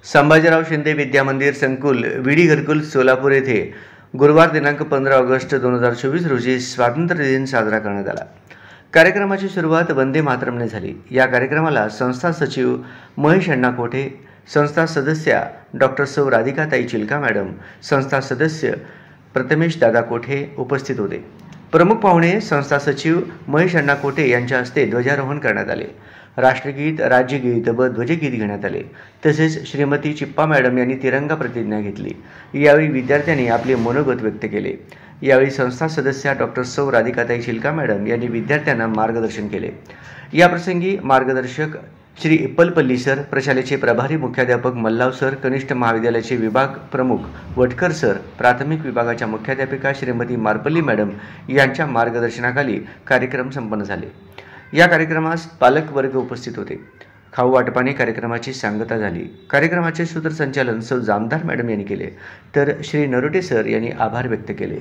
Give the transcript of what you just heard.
संभाजीराव शिंदे विद्या मंदिर संकुल विडी घरकुल सोलापूर येथे गुरुवार दिनांक 15 ऑगस्ट 2024 रोजी स्वातंत्र्य दिन साजरा करण्यात आला। कार्यक्रमाची सुरुवात वंदे मातरमने झाली। या कार्यक्रमाला संस्था सचिव महेश अण्णा कोठे, संस्था सदस्या डॉक्टर सौ राधिकाताई चिलका मॅडम, संस्था सदस्य प्रथमेश दादा कोठे उपस्थित होते। प्रमुख पाहुणे संस्था सचिव महेश अण्णा कोठे यांच्या हस्ते ध्वजारोहण करण्यात आले। राष्ट्रगीत, राज्यगीत व ध्वजगीत घेण्यात आले। तसेच श्रीमती चिप्पा मॅडम यांनी तिरंगा प्रतिज्ञा घेतली। यावेळी विद्यार्थ्यांनी आपले मनोगत व्यक्त केले। यावेळी संस्था सदस्या डॉक्टर सौ राधिकाताई चिलका मॅडम यांनी विद्यार्थ्यांना मार्गदर्शन केले। याप्रसंगी मार्गदर्शक श्री इप्पलपल्ली सर, प्रशालेचे प्रभारी मुख्याध्यापक मल्लाव सर, कनिष्ठ महाविद्यालयाचे विभाग प्रमुख वटकर सर, प्राथमिक विभागाच्या मुख्याध्यापिका श्रीमती मारपल्ली मॅडम यांच्या मार्गदर्शनाखाली कार्यक्रम संपन्न झाले। या कार्यक्रमास पालक वर्ग उपस्थित होते। खाऊ वाटपाने कार्यक्रमाची सांगता झाली। कार्यक्रमाचे सूत्रसंचालन सौ जामदार मॅडम यांनी केले, तर श्री नरोटे सर यांनी आभार व्यक्त केले।